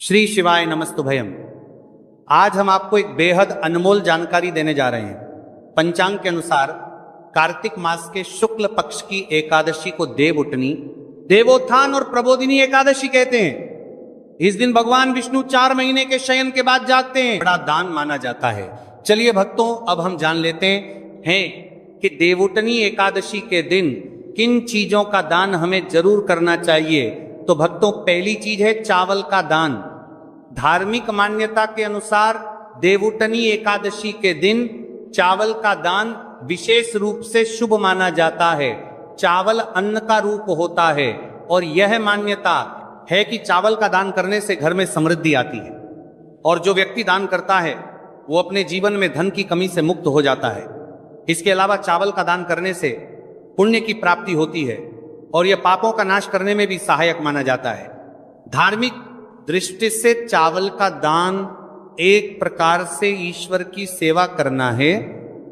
श्री शिवाय नमस्तुभयम। आज हम आपको एक बेहद अनमोल जानकारी देने जा रहे हैं। पंचांग के अनुसार कार्तिक मास के शुक्ल पक्ष की एकादशी को देवउठनी, देवोत्थान और प्रबोधिनी एकादशी कहते हैं। इस दिन भगवान विष्णु 4 महीने के शयन के बाद जागते हैं। बड़ा दान माना जाता है। चलिए भक्तों, अब हम जान लेते हैं कि देवउठनी एकादशी के दिन किन चीजों का दान हमें जरूर करना चाहिए। तो भक्तों, पहली चीज है चावल का दान। धार्मिक मान्यता के अनुसार देवउठनी एकादशी के दिन चावल का दान विशेष रूप से शुभ माना जाता है। चावल अन्न का रूप होता है और यह मान्यता है कि चावल का दान करने से घर में समृद्धि आती है और जो व्यक्ति दान करता है वो अपने जीवन में धन की कमी से मुक्त हो जाता है। इसके अलावा चावल का दान करने से पुण्य की प्राप्ति होती है और यह पापों का नाश करने में भी सहायक माना जाता है। धार्मिक दृष्टि से चावल का दान एक प्रकार से ईश्वर की सेवा करना है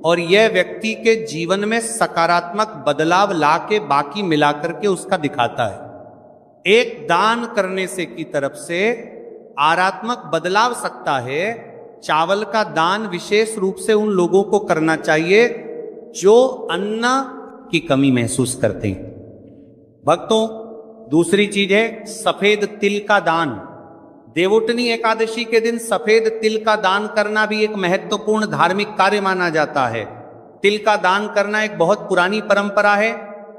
और यह व्यक्ति के जीवन में सकारात्मक बदलाव ला के बाकी मिलाकर के उसका दिखाता है। एक दान करने से की तरफ से आरात्मक बदलाव सकता है। चावल का दान विशेष रूप से उन लोगों को करना चाहिए जो अन्न की कमी महसूस करते हैं। भक्तों, दूसरी चीज है सफेद तिल का दान। देवउठनी एकादशी के दिन सफेद तिल का दान करना भी एक महत्वपूर्ण धार्मिक कार्य माना जाता है। तिल का दान करना एक बहुत पुरानी परंपरा है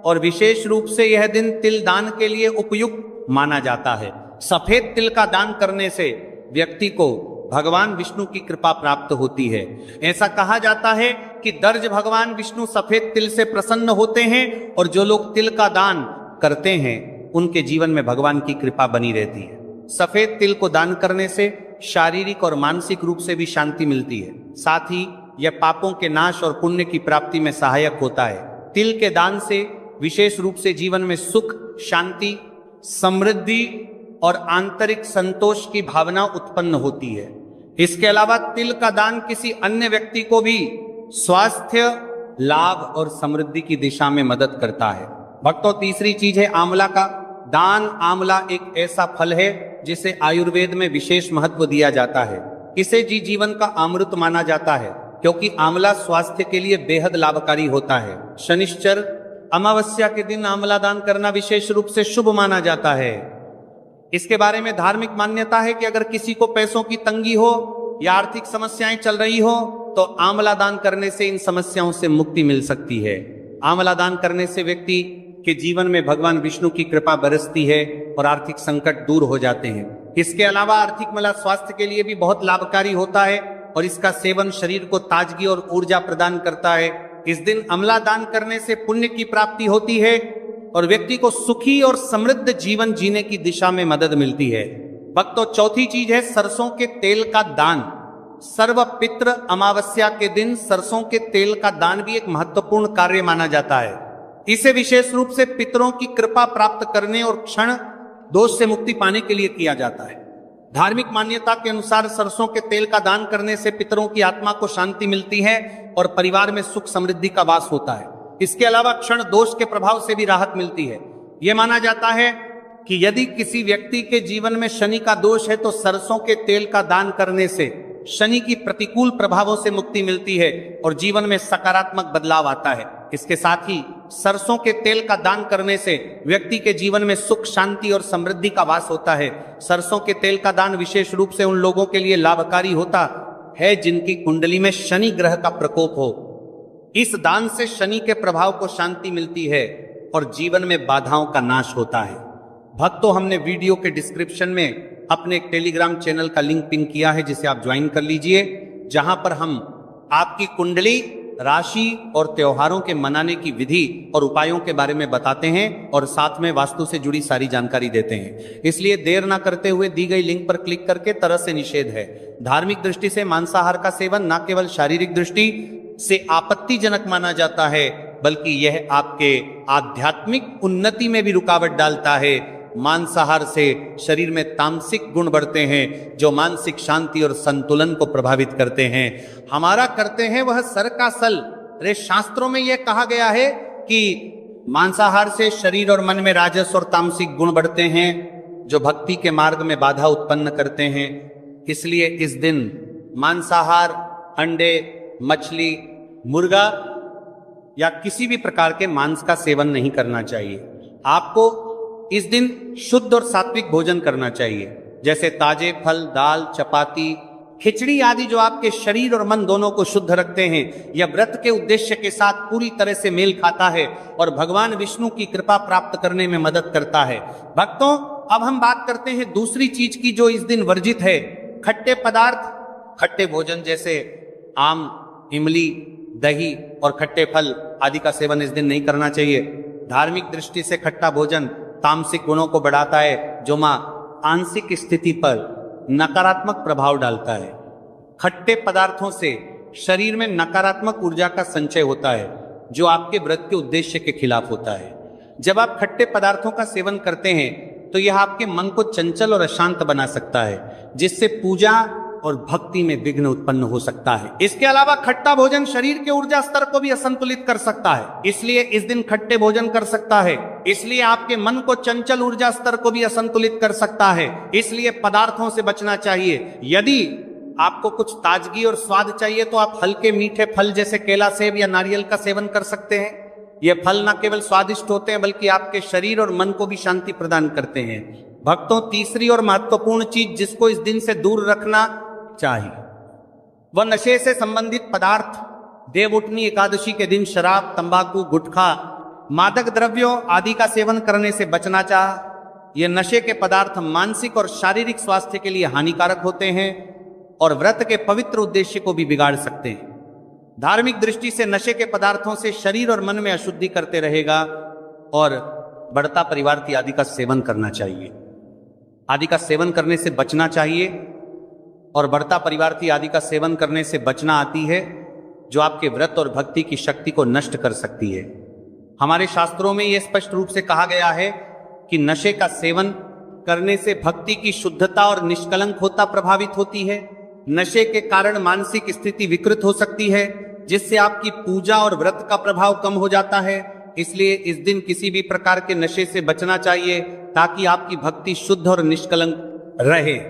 और विशेष रूप से यह दिन तिल दान के लिए उपयुक्त माना जाता है। सफेद तिल का दान करने से व्यक्ति को भगवान विष्णु की कृपा प्राप्त होती है। ऐसा कहा जाता है कि दर्ज भगवान विष्णु सफेद तिल से प्रसन्न होते हैं और जो लोग तिल का दान करते हैं उनके जीवन में भगवान की कृपा बनी रहती है। सफेद तिल को दान करने से शारीरिक और मानसिक रूप से भी शांति मिलती है। साथ ही यह पापों के नाश और पुण्य की प्राप्ति में सहायक होता है। तिल के दान से विशेष रूप से जीवन में सुख, शांति, समृद्धि और आंतरिक संतोष की भावना उत्पन्न होती है। इसके अलावा तिल का दान किसी अन्य व्यक्ति को भी स्वास्थ्य लाभ और समृद्धि की दिशा में मदद करता है। भक्तों, तीसरी चीज है आंवला का दान। आंवला एक ऐसा फल है जिसे आयुर्वेद में विशेष महत्व दिया जाता है। इसे जीवन का अमृत माना जाता है क्योंकि आंवला स्वास्थ्य के लिए बेहद लाभकारी होता है। शनिश्चर अमावस्या के दिन आंवला दान करना विशेष रूप से शुभ माना जाता है। इसके बारे में धार्मिक मान्यता है कि अगर किसी को पैसों की तंगी हो या आर्थिक समस्याएं चल रही हो तो आंवला दान करने से इन समस्याओं से मुक्ति मिल सकती है। आंवला दान करने से व्यक्ति के जीवन में भगवान विष्णु की कृपा बरसती है और आर्थिक संकट दूर हो जाते हैं। इसके अलावा आर्थिक मला स्वास्थ्य के लिए भी बहुत लाभकारी होता है और इसका सेवन शरीर को ताजगी और ऊर्जा प्रदान करता है। इस दिन आंवला दान करने से पुण्य की प्राप्ति होती है और व्यक्ति को सुखी और समृद्ध जीवन जीने की दिशा में मदद मिलती है। भक्तों, चौथी चीज है सरसों के तेल का दान। सर्वपित्र अमावस्या के दिन सरसों के तेल का दान भी एक महत्वपूर्ण कार्य माना जाता है। इसे विशेष रूप से पितरों की कृपा प्राप्त करने और क्षण दोष से मुक्ति पाने के लिए किया जाता है। धार्मिक मान्यता के अनुसार सरसों के तेल का दान करने से पितरों की आत्मा को शांति मिलती है और परिवार में सुख समृद्धि का वास होता है। इसके अलावा क्षण दोष के प्रभाव से भी राहत मिलती है। यह माना जाता है कि यदि किसी व्यक्ति के जीवन में शनि का दोष है तो सरसों के तेल का दान करने से शनि की प्रतिकूल प्रभावों से मुक्ति मिलती है और जीवन में सकारात्मक बदलाव आता है। इसके साथ ही सरसों के तेल का दान करने से व्यक्ति के जीवन में सुख, शांति और समृद्धि का वास होता है। सरसों के तेल का दान विशेष रूप से उन लोगों के लिए लाभकारी होता है जिनकी कुंडली में शनि ग्रह का प्रकोप हो। इस दान से शनि के प्रभाव को शांति मिलती है और जीवन में बाधाओं का नाश होता है। भक्तों, हमने वीडियो के डिस्क्रिप्शन में अपने एक टेलीग्राम चैनल का लिंक पिन किया है जिसे आप ज्वाइन कर लीजिए, जहां पर हम आपकी कुंडली, राशि और त्योहारों के मनाने की विधि और उपायों के बारे में बताते हैं और साथ में वास्तु से जुड़ी सारी जानकारी देते हैं। इसलिए देर ना करते हुए दी गई लिंक पर क्लिक करके तरह से निषेध है। धार्मिक दृष्टि से मांसाहार का सेवन न केवल शारीरिक दृष्टि से आपत्तिजनक माना जाता है बल्कि यह आपके आध्यात्मिक उन्नति में भी रुकावट डालता है। मांसाहार से शरीर में तामसिक गुण बढ़ते हैं जो मानसिक शांति और संतुलन को प्रभावित करते हैं। हमारा करते हैं वह सर का सल। अरे, शास्त्रों में यह कहा गया है कि मांसाहार से शरीर और मन में राजस और तामसिक गुण बढ़ते हैं जो भक्ति के मार्ग में बाधा उत्पन्न करते हैं। इसलिए इस दिन मांसाहार, अंडे, मछली, मुर्गा या किसी भी प्रकार के मांस का सेवन नहीं करना चाहिए। आपको इस दिन शुद्ध और सात्विक भोजन करना चाहिए, जैसे ताजे फल, दाल, चपाती, खिचड़ी आदि, जो आपके शरीर और मन दोनों को शुद्ध रखते हैं। यह व्रत के उद्देश्य के साथ पूरी तरह से मेल खाता है और भगवान विष्णु की कृपा प्राप्त करने में मदद करता है। भक्तों, अब हम बात करते हैं दूसरी चीज की जो इस दिन वर्जित है। खट्टे पदार्थ, खट्टे भोजन जैसे आम, इमली, दही और खट्टे फल आदि का सेवन इस दिन नहीं करना चाहिए। धार्मिक दृष्टि से खट्टा भोजन तामसिक गुणों को बढ़ाता है, जो आंशिक स्थिति पर नकारात्मक प्रभाव डालता है। खट्टे पदार्थों से शरीर में नकारात्मक ऊर्जा का संचय होता है, जो आपके व्रत के उद्देश्य के खिलाफ होता है। जब आप खट्टे पदार्थों का सेवन करते हैं तो यह आपके मन को चंचल और अशांत बना सकता है, जिससे पूजा और भक्ति में विघ्न उत्पन्न हो सकता है। इसके अलावा खट्टा भोजन शरीर के ऊर्जा स्तर को भी असंतुलित कर सकता है, इसलिए इस दिन खट्टे भोजन कर सकता है। इसलिए आपके मन को चंचल ऊर्जा स्तर को भी असंतुलित कर सकता है, इसलिए पदार्थों से बचना चाहिए। यदि आपको कुछ ताजगी और स्वाद चाहिए तो आप हल्के मीठे फल जैसे केला, सेब या नारियल का सेवन कर सकते हैं। ये फल न केवल स्वादिष्ट होते हैं बल्कि आपके शरीर और मन को भी शांति प्रदान करते हैं। भक्तों, तीसरी और महत्वपूर्ण चीज जिसको इस दिन से दूर रखना चाहिए वह नशे से संबंधित पदार्थ। देवउठनी एकादशी के दिन शराब, तंबाकू, गुटखा, मादक द्रव्यों आदि का सेवन करने से बचना चाहिए। ये नशे के पदार्थ मानसिक और शारीरिक स्वास्थ्य के लिए हानिकारक होते हैं और व्रत के पवित्र उद्देश्य को भी बिगाड़ सकते हैं। धार्मिक दृष्टि से नशे के पदार्थों से शरीर और मन में अशुद्धि करते रहेगा और बढ़ता परिवार आदि का सेवन करना चाहिए। आदि का सेवन करने से बचना चाहिए और बढ़ता परिवार आदि का सेवन करने से बचना आती है, जो आपके व्रत और भक्ति की शक्ति को नष्ट कर सकती है। हमारे शास्त्रों में यह स्पष्ट रूप से कहा गया है कि नशे का सेवन करने से भक्ति की शुद्धता और निष्कलंकता प्रभावित होती है। नशे के कारण मानसिक स्थिति विकृत हो सकती है, जिससे आपकी पूजा और व्रत का प्रभाव कम हो जाता है। इसलिए इस दिन किसी भी प्रकार के नशे से बचना चाहिए ताकि आपकी भक्ति शुद्ध और निष्कलंक रहे।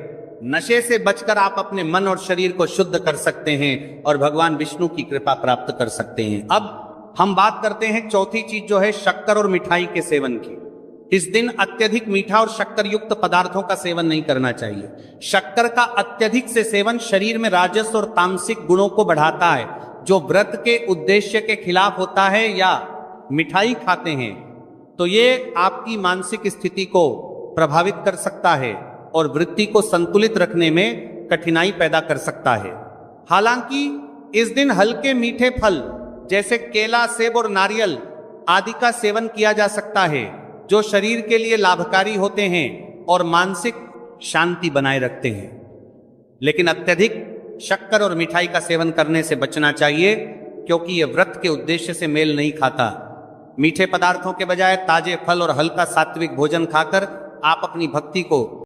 नशे से बचकर आप अपने मन और शरीर को शुद्ध कर सकते हैं और भगवान विष्णु की कृपा प्राप्त कर सकते हैं। अब हम बात करते हैं चौथी चीज, जो है शक्कर और मिठाई के सेवन की। इस दिन अत्यधिक मीठा और शक्कर युक्त पदार्थों का सेवन नहीं करना चाहिए। शक्कर का अत्यधिक से सेवन शरीर में राजस और तामसिक गुणों को बढ़ाता है, जो व्रत के उद्देश्य के खिलाफ होता है। या मिठाई खाते हैं तो ये आपकी मानसिक स्थिति को प्रभावित कर सकता है और वृत्ति को संतुलित रखने में कठिनाई पैदा कर सकता है। हालांकि इस दिन हल्के मीठे फल जैसे केला, सेब और नारियल आदि का सेवन किया जा सकता है, जो शरीर के लिए लाभकारी होते हैं और मानसिक शांति बनाए रखते हैं। लेकिन अत्यधिक शक्कर और मिठाई का सेवन करने से बचना चाहिए, क्योंकि यह व्रत के उद्देश्य से मेल नहीं खाता। मीठे पदार्थों के बजाय ताजे फल और हल्का सात्विक भोजन खाकर आप अपनी भक्ति को